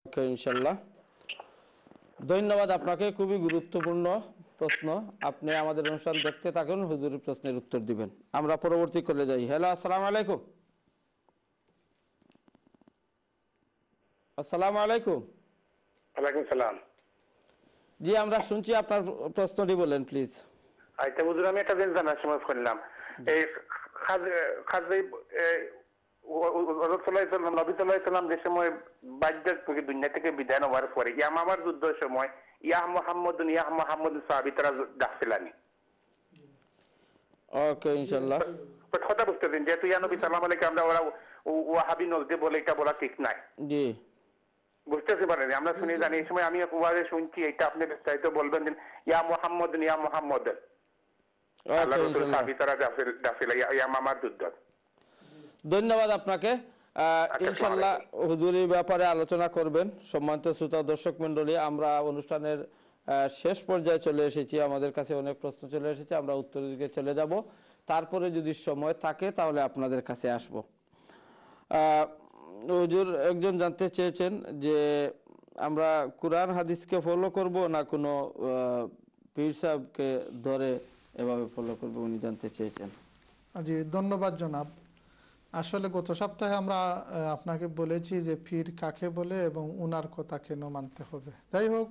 ওকে, ইনশাল্লাহ। ধন্যবাদ আপনাকে, খুবই গুরুত্বপূর্ণ প্রশ্ন। আপনি আমাদের অনুষ্ঠান দেখতে থাকুন, হুজুরের প্রশ্নের উত্তর দিবেন। আমরা পরবর্তী কলে যাই। হ্যালো, আসসালামু আলাইকুম। আসসালামু আলাইকুম। ওয়ালাইকুম সালাম। জি, আমরা শুনছি, আপনার প্রশ্নটি বলেন প্লিজ। আচ্ছা হুজুর, আমি একটা জিনিস জানার সময় করলাম, এই খাজে নবী সাল্লাম যে সময় বাহ্যিক থেকে দুনিয়া থেকে বিদায় নেওয়ার পরে ইয়ামামার যুদ্ধের সময় ইয়াহ মোহাম্মদ সাহাবীরা ডাকছিলেন। ওকে, ইনশাল্লাহ। কথা বুঝতেছেন, যেহেতু ইয়া নবী সাল্লাম আলাইকে আমরা ওরা ওয়াহাবি নজদে বলে এটা বলা ঠিক নাই। জি, বুঝতেতে পারেন, আমরা শুনে জানি এই সময় আমি ওয়াজে শুনছি, এটা আপনি বিস্তারিত বলবেন ইয়া মোহাম্মদ আল্লাহ ওকে, রাসূল ইনশাল্লাহ। সাহাবীরা ডাকছিল ইয়ামামার যুদ্ধ। ধন্যবাদ আপনাকে। আচ্ছা, ইনশাল্লাহ হুজুরের ব্যাপারে আলোচনা করবেন। সম্মানিত শ্রোতা দর্শক মণ্ডলী, আমরা অনুষ্ঠানের শেষ পর্যায়ে চলে এসেছি। আমাদের কাছে অনেক প্রশ্ন চলে এসেছে, আমরা উত্তরের দিকে চলে যাব। তারপরে যদি সময় থাকে তাহলে আপনাদের কাছে আসব। হুজুর একজন জানতে চেয়েছেন যে আমরা কোরআন হাদিসকে ফলো করব না কোনো পীর সাহেবকে ধরে এভাবে ফলো করব, উনি জানতে চেয়েছেন। জি, ধন্যবাদ জনাব। আসলে গত সপ্তাহে আমরা আপনাকে বলেছি যে পীর কাকে বলে এবং উনার কথা কেন মানতে হবে। যাই হোক,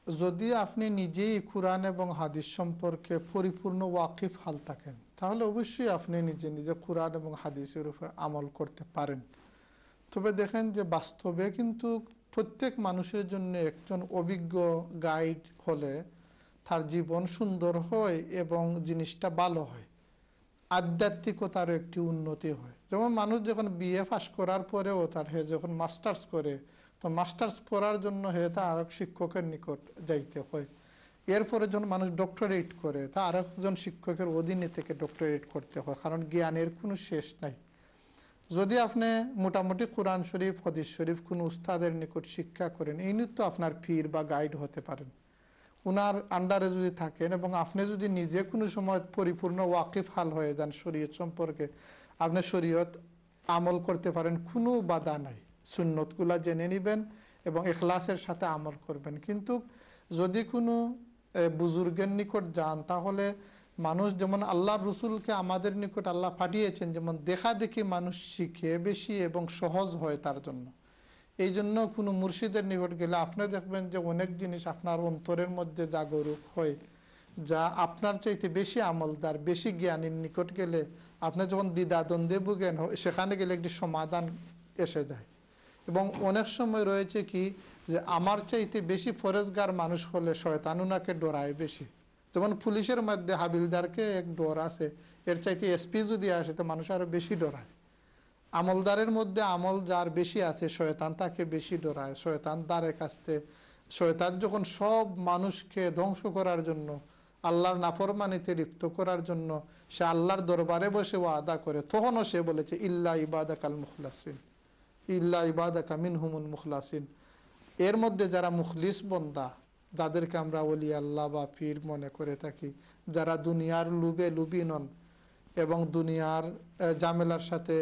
যদি আপনি নিজেই কোরআন এবং হাদিস সম্পর্কে পরিপূর্ণ ওয়াকিফ হাল থাকেন, তাহলে অবশ্যই আপনি নিজে নিজে কোরআন এবং হাদিসের উপর আমল করতে পারেন। তবে দেখেন যে বাস্তবে কিন্তু প্রত্যেক মানুষের জন্য একজন অভিজ্ঞ গাইড হলে তার জীবন সুন্দর হয় এবং জিনিসটা ভালো হয়, আধ্যাত্মিকতারও একটি উন্নতি হয়। যেমন মানুষ যখন বিএ পাস করার পরেও তার যখন মাস্টার্স করে, তো মাস্টার্স পড়ার জন্য তা আরেক শিক্ষকের নিকট যাইতে হয়। এরপরে যখন মানুষ ডক্টরেট করে তা আরেকজন শিক্ষকের অধীনে থেকে ডক্টরেট করতে হয়, কারণ জ্ঞানের কোনো শেষ নাই। যদি আপনি মোটামুটি কোরআন শরীফ হাদিস শরীফ কোনো উস্তাদের নিকট শিক্ষা করেন, এই নিয়ে তো আপনার পীর বা গাইড হতে পারেন। উনার আন্ডারে যদি থাকেন এবং আপনি যদি নিজে কোনো সময় পরিপূর্ণ ওয়াকিফ হাল হয়ে যান শরীয়ত সম্পর্কে, আপনি শরীয়ত আমল করতে পারেন, কোনো বাধা নাই। সুন্নতগুলা জেনে নেবেন এবং ইখলাসের সাথে আমল করবেন। কিন্তু যদি কোনো বুজুর্গের নিকট যান, তাহলে মানুষ যেমন আল্লাহর রসুলকে আমাদের নিকট আল্লাহ পাঠিয়েছেন, যেমন দেখা দেখি মানুষ শিখে বেশি এবং সহজ হয় তার জন্য। এই জন্য কোনো মুর্শিদের নিকট গেলে আপনি দেখবেন যে অনেক জিনিস আপনার অন্তরের মধ্যে জাগরুক হয়, যা আপনার চাইতে বেশি আমলদার বেশি জ্ঞানীর নিকট গেলে আপনি যখন দ্বিধাদ্বন্দ্বে ভুগেন, সেখানে গেলে একটি সমাধান এসে যায়। এবং অনেক সময় রয়েছে কি যে আমার চাইতে বেশি ফরেজগার মানুষ হলে শয়তান উনাকে ডরায় বেশি। যেমন পুলিশের মধ্যে হাবিলদারকে এক ডর আছে, এর চাইতে এসপি যদি আসে তো মানুষ আরো বেশি ডরায়। আমলদারের মধ্যে আমল যার বেশি আছে, শয়তান তাকে বেশি ডরায়। শয়তান দ্বারের কাছে, শয়তান যখন সব মানুষকে ধ্বংস করার জন্য, আল্লাহর নাফরমানিতে লিপ্ত করার জন্য সে আল্লাহর দরবারে বসে ওয়াদা করে, তখনও সে বলেছে ইল্লা ইবাদাকাল মুখলাসিন, ইল্লা ইবাদাকা মিনহুমুল মুখলাসিন। এর মধ্যে যারা মুখলিস বন্দা, যাদেরকে আমরা ওলি আল্লাহ বা পীর মনে করে থাকি, যারা দুনিয়ার লুবে লুবি নন এবং দুনিয়ার জামেলার সাথে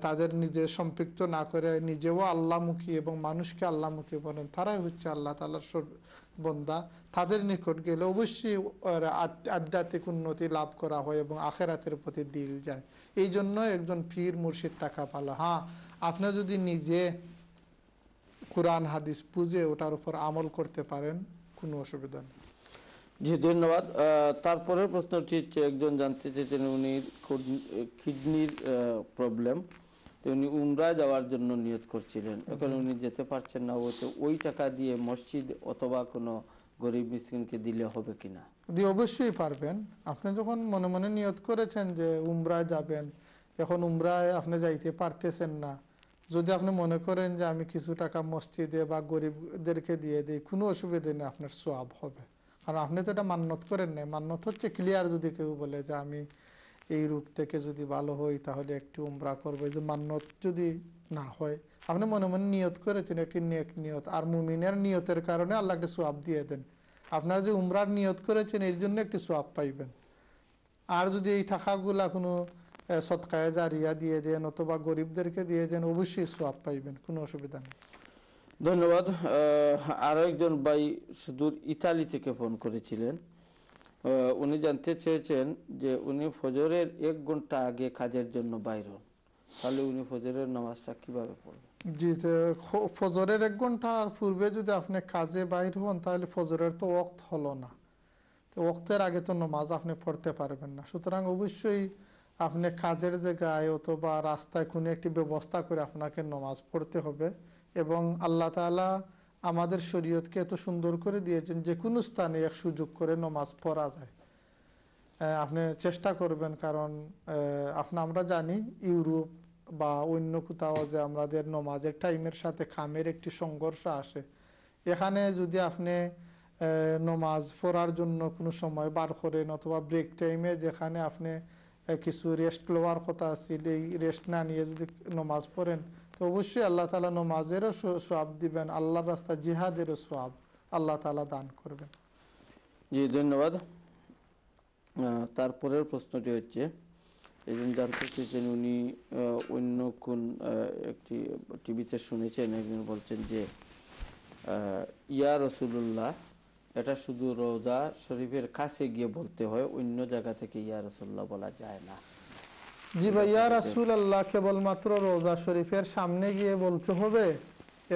তাদের নিজে সম্পৃক্ত না করে নিজেও আল্লাহমুখী এবং মানুষকে আল্লাহমুখী বলেন, তারাই হচ্ছে আল্লাহ তাআলার বন্দা। তাদের নিকট গেলে অবশ্যই আধ্যাত্মিক উন্নতি লাভ করা হয় এবং আখেরাতের প্রতি দিল যায়। এই জন্য একজন পীর মুর্শিদ থাকা ভালো। হ্যাঁ, আপনি যদি নিজে কোরআন হাদিস বুঝে ওটার উপর আমল করতে পারেন, কোনো অসুবিধা নেই। জি, ধন্যবাদ। তারপরের প্রশ্নটি হচ্ছে, একজন জানতে চেয়েছেন উনি কিডনির প্রবলেম, তো উনি উমরায় যাওয়ার জন্য নিয়ত করছিলেন, এখন উনি যেতে পারছেন না। ওই টাকা দিয়ে মসজিদ অথবা কোনো গরিব মিসকিনকে দিলে হবে কিনা? দিয়ে অবশ্যই পারবেন। আপনি যখন মনে মনে নিয়ত করেছেন যে উমরায় যাবেন, এখন উমরায় আপনি যাইতে পারতেছেন না, যদি আপনি মনে করেন যে আমি কিছু টাকা মসজিদে বা গরিবদেরকে দিয়ে দিই, কোনো অসুবিধা নেই, আপনার সওয়াব হবে। কারণ আপনি তো এটা মান্যত করেন নাই। মান্যত হচ্ছে ক্লিয়ার, যদি কেউ বলে যে আমি এই রূপ থেকে যদি ভালো হই তাহলে একটু উমরা করবো, যে মান্যত যদি না হয়, আপনি মনে মনে নিয়ত করেছেন একটি নেক নিয়ত, আর মুমিনের নিয়তের কারণে আল্লাহ একটা সওয়াব দিয়ে দেন। আপনার যে উমরার নিয়ত করেছেন এর জন্য একটি সওয়াব পাইবেন। আর যদি এই টাকাগুলা কোনো সদকায়ে জারিয়া দিয়ে দেন অথবা গরিবদেরকে দিয়ে দেন, অবশ্যই সওয়াব পাইবেন, কোনো অসুবিধা নেই। ধন্যবাদ। আরো একজন ভাই সুদূর ইতালি থেকে ফোন করেছিলেন। উনি জানতে চেয়েছেন যে উনি ফজরের 1 ঘন্টা আগে কাজের জন্য বাইর হন, তাহলে উনি ফজরের নামাজটা কিভাবে পড়বেন? জি, ফজরের 1 ঘন্টা পূর্বে যদি আপনি কাজে বাইর হন তাহলে ফজরের তো ওয়াক্ত হলো না, তো ওয়াক্তের আগে তো নামাজ আপনি পড়তে পারবেন না। সুতরাং অবশ্যই আপনি কাজের জায়গায় অথবা রাস্তায় কোনো একটি ব্যবস্থা করে আপনাকে নামাজ পড়তে হবে। এবং আল্লাহ তাআলা আমাদের শরীয়তকে এত সুন্দর করে দিয়েছেন যে কোনো স্থানে এক সুযোগ করে নামাজ পড়া যায়। আপনি চেষ্টা করবেন, কারণ আমরা জানি ইউরোপ বা অন্য কোথাও যে আমাদের নমাজের টাইমের সাথে খামের একটি সংঘর্ষ আসে। এখানে যদি আপনি নমাজ পড়ার জন্য কোনো সময় বার করেন অথবা ব্রেক টাইমে যেখানে আপনি কিছু রেস্ট লওয়ার কথা আছিল, এই রেস্ট না নিয়ে যদি নমাজ পড়েন তো অবশ্যই আল্লাহ তাআলা নমাজেরও সোয়াব দিবেন, আল্লাহর রাস্তা জিহাদেরও সোয়াব আল্লাহ তাআলা দান করবেন। জি, ধন্যবাদ। তারপরের প্রশ্নটি হচ্ছে, একজন জানতে চেয়েছেন উনি অন্য কোন একটি টিভিতে শুনেছেন, একজন বলছেন যে ইয়া রাসূলুল্লাহ এটা শুধু রোজা শরীফের কাছে গিয়ে বলতে হয়, অন্য জায়গা থেকে ইয়া রাসূলুল্লাহ বলা যায় না। জি ভাই, ইয়া রাসূলুল্লাহ কেবলমাত্র রোজা শরীফের সামনে গিয়ে বলতে হবে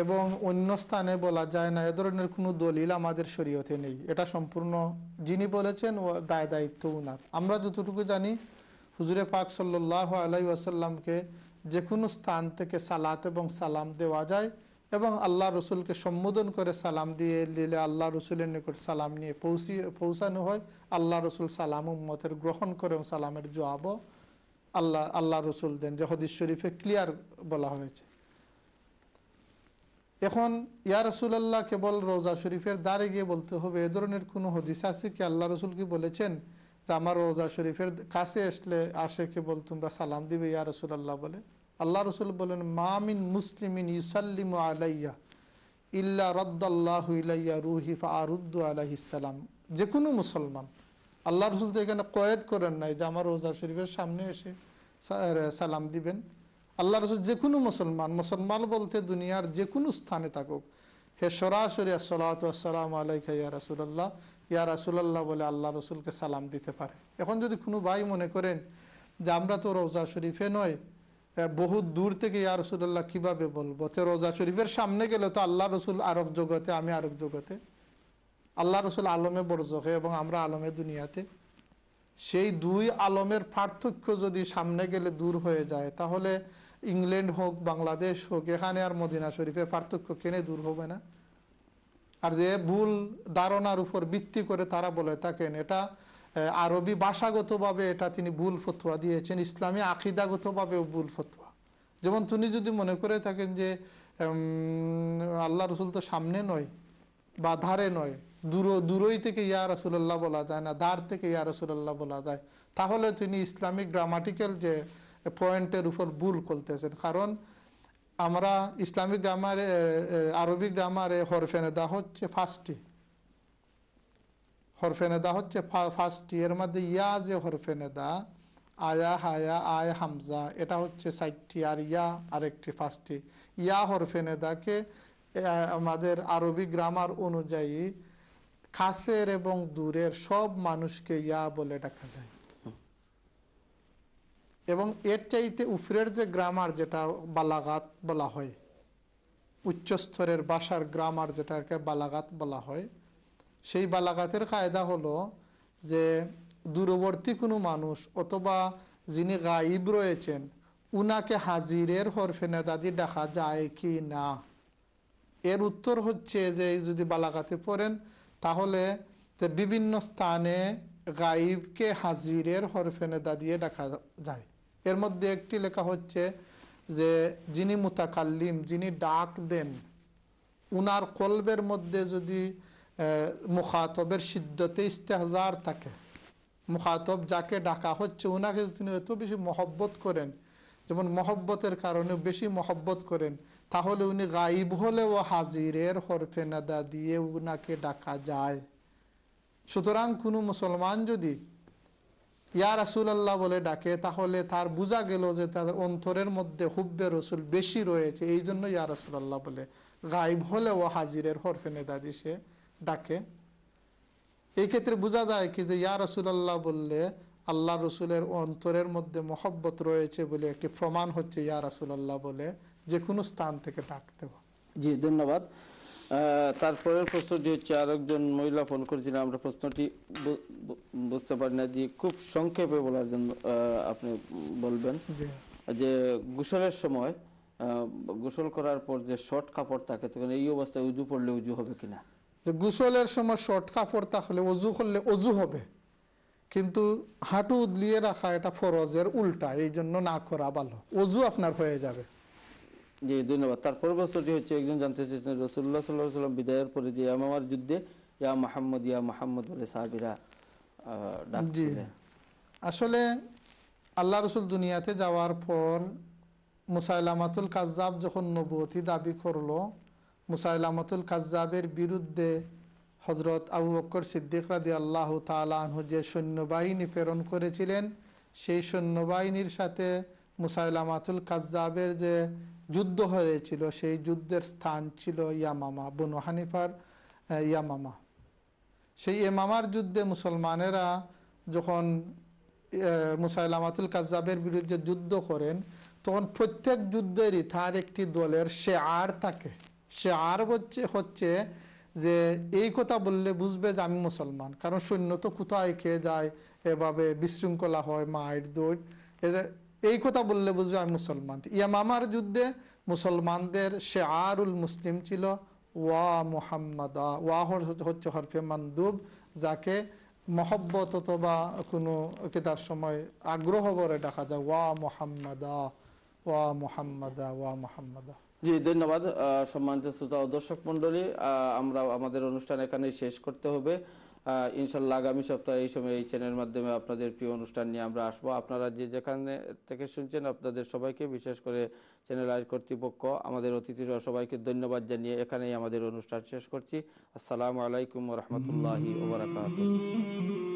এবং অন্য স্থানে বলা যায় না, এ ধরনের কোনো দলিল আমাদের শরীয়তে নেই। এটা সম্পূর্ণ যিনি বলেছেন ও দায়িত্ব উনার। আমরা যতটুকু জানি হুজুরে পাক সাল্লাল্লাহু আলাইহি ওয়াসাল্লামকে যে কোনো স্থান থেকে সালাত এবং সালাম দেওয়া যায় এবং আল্লাহ রসুলকে সম্বোধন করে সালাম দিয়ে দিলে আল্লাহ রসুলের নিকট সালাম নিয়ে পৌঁছানো হয়। আল্লাহ রসুল সালাম উম্মতের গ্রহণ করে সালামের জবাবও আল্লাহ রসুল দেন, যে হাদিস শরীফে ক্লিয়ার বলা হয়েছে। এখন ইয়া রাসূলুল্লাহ কেবল রোজা শরীফের দ্বারে গিয়ে বলতে হবে, এ ধরনের কোনো হাদিস আছে কি? আল্লাহ রসুল কি বলেছেন যে আমার রোজা শরীফের কাছে আসে কেবল তোমরা সালাম দিবে ইয়া রাসূলুল্লাহ বলে? আল্লাহ রসুল বলেন, মা মিন মুসলিমিন ইউসাল্লিমু আলাইয়া ইল্লা রাদ্দাল্লাহু ইলাইয়া রূহি ফাআরুদ্দু আলাইহিস সালাম। যে কোনো মুসলমান, আল্লাহ রসুল তো এখানে কয়েদ করেন নাই যে আমার রোজা শরীফের সামনে এসে সালাম দিবেন। আল্লাহ রসুল যে কোনো মুসলমান বলতে দুনিয়ার যে কোনো স্থানে থাকুক, হে সরাসরি আসসালাতু ওয়াসসালামু আলাইকা ইয়া রাসূলুল্লাহ, ইয়া রাসূলুল্লাহ বলে আল্লাহ রসুলকে সালাম দিতে পারে। এখন যদি কোনো ভাই মনে করেন যে আমরা তো রোজা শরীফে নয়, বহুত দূর থেকে ইয়া রাসূলুল্লাহ কিভাবে বলবো, তো রোজা শরীফের সামনে গেলে তো আল্লাহ রসুল আরব জগতে, আমি আরব জগতে, আল্লাহ রসুল আলমে বরজখে এবং আমরা আলমে দুনিয়াতে, সেই দুই আলমের পার্থক্য যদি সামনে গেলে দূর হয়ে যায় তাহলে ইংল্যান্ড হোক বাংলাদেশ হোক, এখানে আর মদিনা শরীফের পার্থক্য কেন দূর হবে না? আর যে ভুল ধারণার উপর ভিত্তি করে তারা বলে থাকেন, এটা আরবি ভাষাগতভাবে এটা তিনি ভুল ফতোয়া দিয়েছেন, ইসলামী আকিদাগতভাবেও ভুল ফতোয়া। যেমন তিনি যদি মনে করে থাকেন যে আল্লাহ রসুল তো সামনে নয় বা ধারে নয়, দূরই থেকে ইয়া রাসূলুল্লাহ বলা যায় না, ধার থেকে ইয়া রাসূলুল্লাহ বলা যায়, তাহলে তিনি ইসলামিক গ্রামাটিক্যাল যে পয়েন্টের উপর ভুল করতেছেন। কারণ আমরা ইসলামিক গ্রামারে, আরবি গ্রামারে হরফে নেদা হচ্ছে ফার্স্টটি, হরফে নেদা হচ্ছে ফার্স্টটি, এর মধ্যে ইয়া যে হরফে নেদা, আয়া হায়া আয় হামজা, এটা হচ্ছে সাইটটি, আর ইয়া আরেকটি ফার্স্টটি। ইয়া হরফে নেদাকে আমাদের আরবি গ্রামার অনুযায়ী কাছের এবং দূরের সব মানুষকে ইয়া বলে ডাকা যায়। এবং এর চাইতে উপরের যে গ্রামার, যেটা বালাগাত বলা হয়, উচ্চ স্তরের ভাষার গ্রামার যেটাকে বালাগাত বলা হয়, সেই বালাগাতের কায়দা হলো যে দূরবর্তী কোনো মানুষ অথবা যিনি গায়েব রয়েছেন উনাকে হাজিরের হরফে নেদা দিয়ে দেখা যায় কি না। এর উত্তর হচ্ছে যে যদি বালাগাতে পড়েন তাহলে বিভিন্ন স্থানে গায়েবকে হাজিরের হরফে নেদা দিয়ে দেখা যায়। এর মধ্যে একটি লেখা হচ্ছে যে যিনি মুতাকাল্লিম, যিনি ডাক দেন, উনার কলবের মধ্যে যদি মুখাতবের সিদ্ধতে ইস্তেহজার থাকে, মুখাতব যাকে ডাকা হচ্ছে উনাকে তিনি এত বেশি মহব্বত করেন, যেমন মহব্বতের কারণে বেশি মহব্বত করেন, তাহলে উনি গায়েব হলেও হাজিরের হরফে নেদা দিয়ে উনাকে ডাকা যায়। সুতরাং কোনো মুসলমান যদি ইয়া রাসূলুল্লাহ বলে ডাকে তাহলে তার বোঝা গেল যে তাদের অন্তরের মধ্যে হুব্বে রসুল বেশি রয়েছে, এই জন্য ইয়া রাসূলুল্লাহ বলে গায়েব হলেও হাজিরের হরফে নেদাদি সে ডাকে। এই ক্ষেত্রে বোঝা যায় কি যে ইয়া রাসূলুল্লাহ বললে আল্লাহ রসুলের অন্তরের মধ্যে মহব্বত রয়েছে বলে একটি প্রমাণ হচ্ছে ইয়া রাসূলুল্লাহ বলে যে কোনো স্থান থেকে ডাকতে হবে। জি ধন্যবাদ। তারপরের প্রশ্নটি হচ্ছে আরেকজন মহিলা ফোন করেছিলেন, আমরা প্রশ্নটি বুঝতে পারি না, যে খুব সংক্ষেপে বলার জন্য আপনি বলবেন যে গোসলের সময় গোসল করার পর যে শর্ট কাপড় থাকে তখন এই অবস্থায় উজু পড়লে উজু হবে কিনা? যে গোসলের সময় শর্ট কাপড় তাহলে অজু করলে অজু হবে, কিন্তু হাঁটু উদলিয়ে রাখা এটা ফরজের উল্টা, এই জন্য না করা ভালো, অজু আপনার হয়ে যাবে। জি ধন্যবাদ। তারপর প্রশ্নটি হচ্ছে একজন জানতে চেয়েছেন রাসূলুল্লাহ সাল্লাল্লাহু আলাইহি ওয়াসাল্লাম বিদায়ের পরে যে ইয়ামামার যুদ্ধে ইয়া মুহাম্মদ বলে সাহাবীরা ডাকছিলেন। আসলে আল্লাহ রসুল দুনিয়াতে যাওয়ার পর মুসাইলামাতুল কাজ্জাব যখন নবুয়তি দাবি করলো, মুসাইলামাতুল কাজ্জাবের বিরুদ্ধে হজরত আবু বকর সিদ্দিক রাদিয়াল্লাহু তাআলা আনহু যে সৈন্যবাহিনী প্রেরণ করেছিলেন, সেই সৈন্যবাহিনীর সাথে মুসাইলামাতুল কাজ্জাবের যে যুদ্ধ হয়েছিল সেই যুদ্ধের স্থান ছিল ইয়ামামা, বনু হানিফার ইয়ামামা। সেই ইয়ামামার যুদ্ধে মুসলমানেরা যখন মুসাইলামাতুল কাজ্জাবের বিরুদ্ধে যুদ্ধ করেন, তখন প্রত্যেক যুদ্ধেরই তার একটি দলের শেয়ার থাকে। শেয়ার হচ্ছে যে এই কথা বললে বুঝবে যে আমি মুসলমান, কারণ সৈন্য তো কোথায় খেয়ে যায়, এভাবে বিশৃঙ্খলা হয়, মায়ের দৌড়, এই কথা বললে বুঝবে আমি মুসলমান। ইয়ামামার যুদ্ধে মুসলমানদের শেয়ারুল মুসলিম ছিল ওয়া মুহাম্মাদা। ওয়া হচ্ছে হরফে মানদুব, যাকে মহব্বত অথবা কোনো কেতার সময় আগ্রহ করে দেখা যায়, ওয়া মুহাম্মাদা ওয়া মুহাম্মাদা ওয়া মুহাম্মাদা। জি ধন্যবাদ। সম্মানিত শ্রোতা ও দর্শক মণ্ডলী, আমরা আমাদের অনুষ্ঠান এখানেই শেষ করতে হবে। ইনশাল্লাহ আগামী সপ্তাহে এই সময় এই চ্যানেলের মাধ্যমে আপনাদের প্রিয় অনুষ্ঠান নিয়ে আমরা আসবো। আপনারা যে যেখানে থেকে শুনছেন আপনাদের সবাইকে, বিশেষ করে চ্যানেল আই কর্তৃপক্ষ, আমাদের অতিথিরা সবাইকে ধন্যবাদ জানিয়ে এখানেই আমাদের অনুষ্ঠান শেষ করছি। আসসালামু আলাইকুম ওয়া রাহমাতুল্লাহি ওয়া বারাকাতুহু।